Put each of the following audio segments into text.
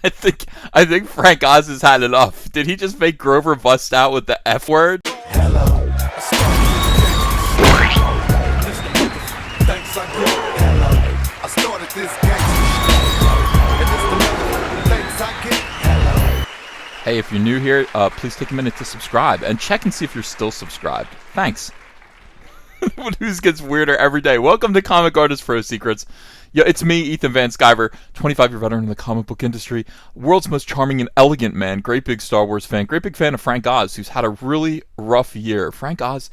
I think Frank Oz has had enough. Did he just make Grover bust out with the F word? Hello. Thanks, I get. Hello. I started this gangster. And it's the thanks I get. Hello. Hey, if you're new here, please take a minute to subscribe and check and see if you're still subscribed. Thanks. News gets weirder every day. Welcome to Comic Artist Pro Secrets. Yeah, it's me, Ethan Van Sciver, 25-year veteran in the comic book industry, world's most charming and elegant man, great big Star Wars fan, great big fan of Frank Oz, who's had a really rough year. Frank Oz,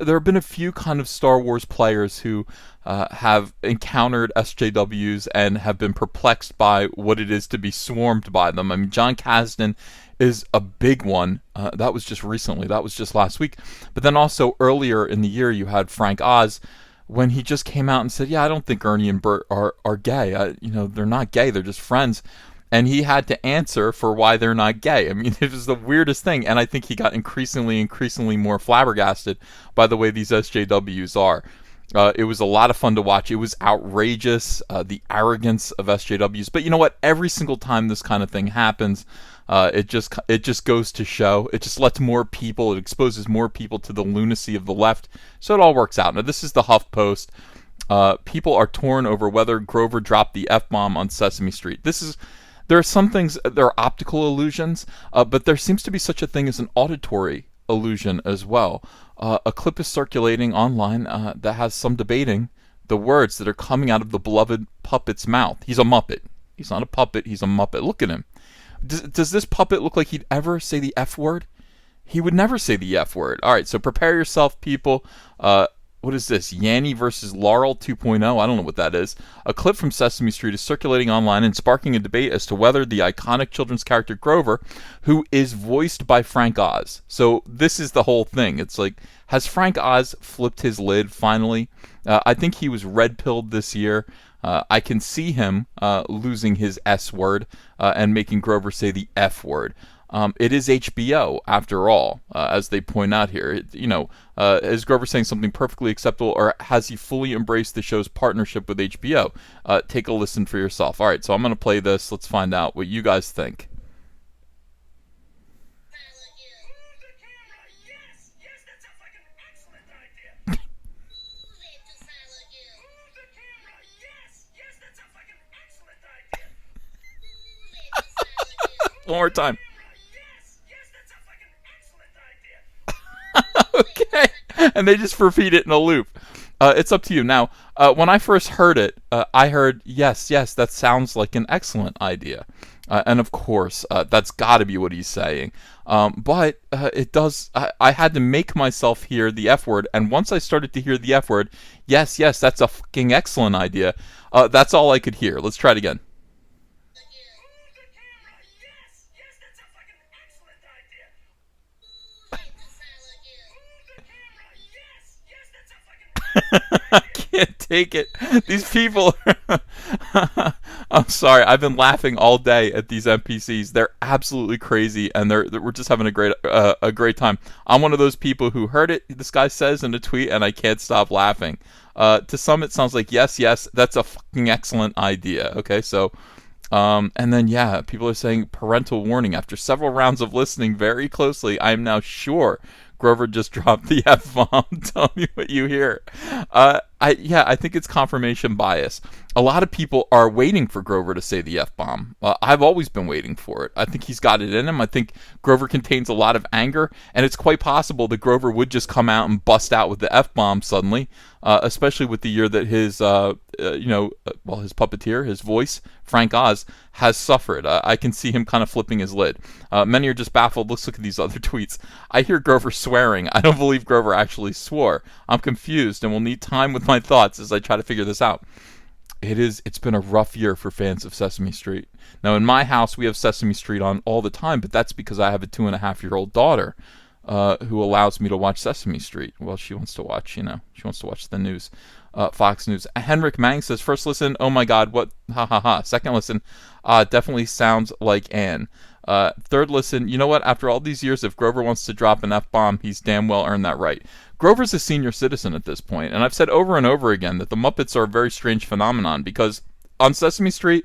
there have been a few kind of Star Wars players who have encountered SJWs and have been perplexed by what it is to be swarmed by them. I mean, John Kasdan is a big one. That was just recently. That was just last week. But then also earlier in the year, you had Frank Oz when he just came out and said, yeah, I don't think Ernie and Bert are gay. They're not gay. They're just friends. And he had to answer for why they're not gay. I mean, it was the weirdest thing. And I think he got increasingly more flabbergasted by the way these SJWs are. It was a lot of fun to watch. It was outrageous, the arrogance of SJWs. But you know what? Every single time this kind of thing happens, it just goes to show. It just lets more people. It exposes more people to the lunacy of the left. So it all works out. Now this is the HuffPost. People are torn over whether Grover dropped the F-bomb on Sesame Street. There are some things. There are optical illusions, but there seems to be such a thing as an auditory illusion as well. A clip is circulating online that has some debating the words that are coming out of the beloved puppet's mouth. He's a Muppet. He's not a puppet. He's a Muppet. Look at him. Does this puppet look like he'd ever say the F word? He would never say the F word. All right, so prepare yourself, people. What is this? Yanny versus Laurel 2.0? I don't know what that is. A clip from Sesame Street is circulating online and sparking a debate as to whether the iconic children's character Grover, who is voiced by Frank Oz. So this is the whole thing. It's like, has Frank Oz flipped his lid finally? I think he was red-pilled this year. I can see him losing his S word and making Grover say the F word. It is HBO, after all, as they point out here. Is Grover saying something perfectly acceptable, or has he fully embraced the show's partnership with HBO? Take a listen for yourself. All right, so I'm going to play this. Let's find out what you guys think. One more time. Okay, and they just repeat it in a loop. It's up to you. Now, when I first heard it, I heard, yes, that sounds like an excellent idea. And of course, that's got to be what he's saying. But it does, I had to make myself hear the F word, and once I started to hear the F word, yes, that's a fucking excellent idea. That's all I could hear. Let's try it again. I can't take it. These people. I'm sorry. I've been laughing all day at these NPCs. They're absolutely crazy, and we're just having a great time. I'm one of those people who heard it. This guy says in a tweet, and I can't stop laughing. To some, it sounds like yes, that's a fucking excellent idea. Okay, so. And then, people are saying parental warning. After several rounds of listening very closely, I am now sure Grover just dropped the F-bomb. Tell me what you hear. I think it's confirmation bias. A lot of people are waiting for Grover to say the F-bomb. I've always been waiting for it. I think he's got it in him. I think Grover contains a lot of anger, and it's quite possible that Grover would just come out and bust out with the F-bomb suddenly, especially with the year that his puppeteer, his voice, Frank Oz, has suffered. I can see him kind of flipping his lid. Many are just baffled. Let's look at these other tweets. I hear Grover swearing. I don't believe Grover actually swore. I'm confused and will need time with my thoughts as I try to figure this out. It's been a rough year for fans of Sesame Street. Now, in my house, we have Sesame Street on all the time, but that's because I have a 2.5-year-old daughter who allows me to watch Sesame Street. Well, she wants to watch, she wants to watch the news. Fox News. Henrik Mang says, first listen, oh my god, what, ha ha ha. Second listen, definitely sounds like Anne. Third listen, you know what, after all these years, if Grover wants to drop an F-bomb, he's damn well earned that right. Grover's a senior citizen at this point, and I've said over and over again that the Muppets are a very strange phenomenon, because on Sesame Street,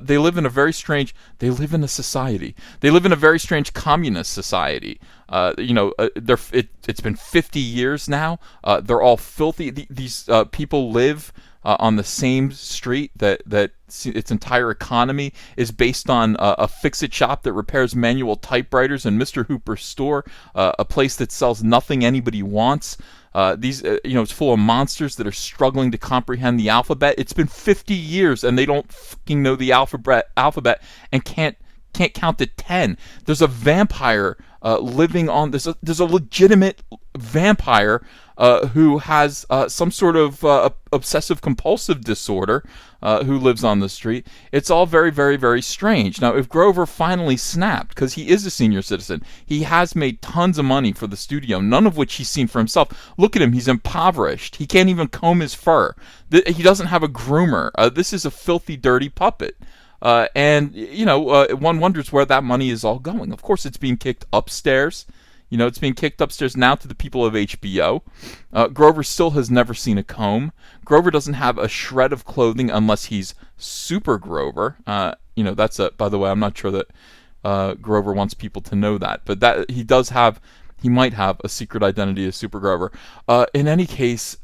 they live in a very strange. They live in a society. They live in a very strange communist society. It's been 50 years now. They're all filthy. These people live on the same street that its entire economy is based on a fix-it shop that repairs manual typewriters and Mr. Hooper's store, a place that sells nothing anybody wants. It's full of monsters that are struggling to comprehend the alphabet. It's been 50 years and they don't fucking know the alphabet and can't count to 10. There's a vampire living on this. There's a legitimate vampire who has some sort of obsessive compulsive disorder who lives on the street. It's all very, very, very strange. Now, if Grover finally snapped, because he is a senior citizen, he has made tons of money for the studio, none of which he's seen for himself. Look at him. He's impoverished. He can't even comb his fur. He doesn't have a groomer. This is a filthy, dirty puppet. One wonders where that money is all going. Of course, it's being kicked upstairs. It's being kicked upstairs now to the people of HBO. Grover still has never seen a comb. Grover doesn't have a shred of clothing unless he's Super Grover. By the way, I'm not sure that Grover wants people to know that, but that he might have a secret identity as Super Grover. In any case,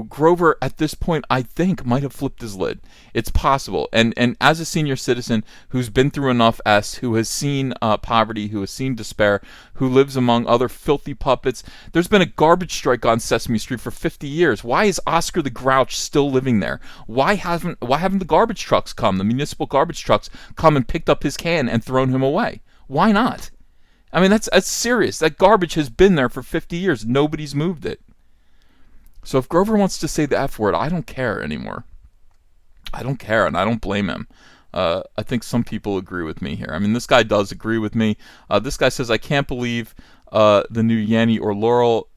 Grover at this point, I think, might have flipped his lid. It's possible. And as a senior citizen who's been through enough who has seen poverty, who has seen despair, who lives among other filthy puppets, there's been a garbage strike on Sesame Street for 50 years. Why is Oscar the Grouch still living there? Why haven't the garbage trucks come, the municipal garbage trucks, come and picked up his can and thrown him away? Why not? I mean, that's serious. That garbage has been there for 50 years. Nobody's moved it. So if Grover wants to say the F word, I don't care anymore. I don't care, and I don't blame him. I think some people agree with me here. I mean, this guy does agree with me. This guy says, I can't believe the new Yanny or Laurel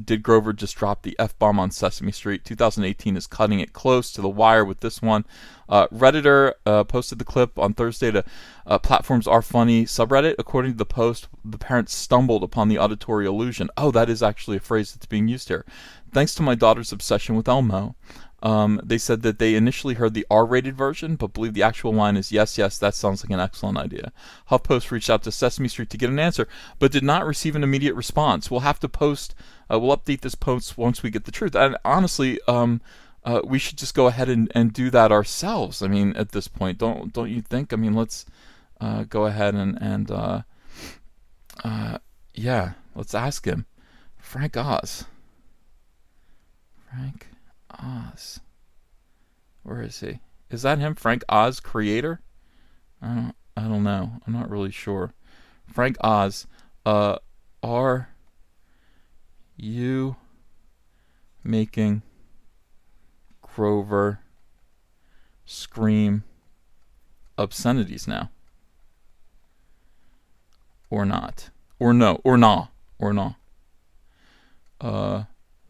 did Grover just drop the F-bomb on Sesame Street? 2018 is cutting it close to the wire with this one. Redditor posted the clip on Thursday to Platforms Are Funny subreddit. According to the post, the parents stumbled upon the auditory illusion. Oh, that is actually a phrase that's being used here. Thanks to my daughter's obsession with Elmo. They said that they initially heard the R-rated version, but believe the actual line is, yes, that sounds like an excellent idea. HuffPost reached out to Sesame Street to get an answer, but did not receive an immediate response. We'll have to we'll update this post once we get the truth. And honestly, we should just go ahead and do that ourselves. I mean, at this point, don't you think? I mean, let's go ahead and let's ask him. Frank Oz. Where is he? Is that him? Frank Oz, creator? I don't know. I'm not really sure. Frank Oz, are you making Grover scream obscenities now? Or not? Or no? Or nah? Or nah?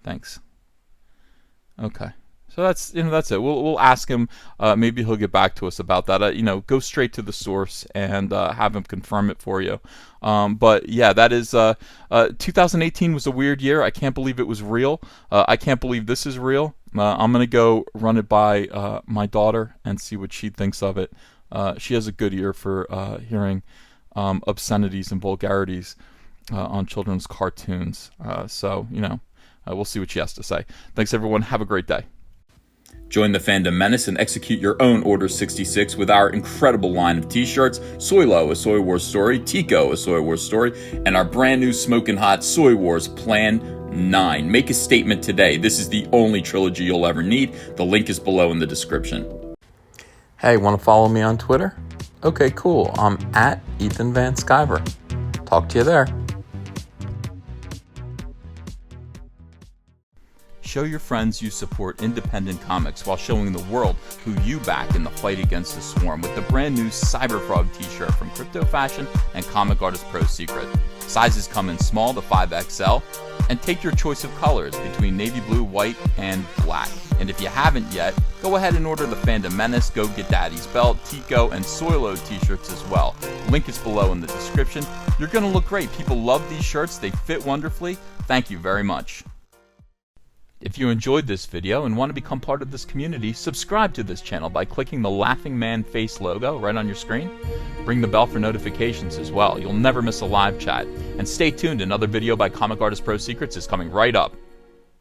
Thanks. Okay, so that's it. We'll ask him. Maybe he'll get back to us about that. Go straight to the source and have him confirm it for you. But yeah, that is 2018 was a weird year. I can't believe it was real. I can't believe this is real. I'm gonna go run it by my daughter and see what she thinks of it. She has a good ear for hearing obscenities and vulgarities on children's cartoons. We'll see what she has to say. Thanks, everyone. Have a great day. Join the Fandom Menace and execute your own Order 66 with our incredible line of t-shirts, Soylo, a Soy Wars story, Tico, a Soy Wars story, and our brand new smoking hot Soy Wars Plan 9. Make a statement today. This is the only trilogy you'll ever need. The link is below in the description. Hey, want to follow me on Twitter? Okay, cool. I'm at Ethan Van Sciver. Talk to you there. Show your friends you support independent comics while showing the world who you back in the fight against the swarm with the brand new Cyberfrog t-shirt from Crypto Fashion and Comic Artist Pro Secret. Sizes come in small to 5XL, and take your choice of colors between navy blue, white, and black. And if you haven't yet, go ahead and order the Fandom Menace, Go Get Daddy's Belt, Tico, and Soylo t-shirts as well. Link is below in the description. You're going to look great. People love these shirts. They fit wonderfully. Thank you very much. If you enjoyed this video and want to become part of this community, subscribe to this channel by clicking the laughing man face logo right on your screen. Ring the bell for notifications as well. You'll never miss a live chat. And stay tuned, another video by Comic Artist Pro Secrets is coming right up.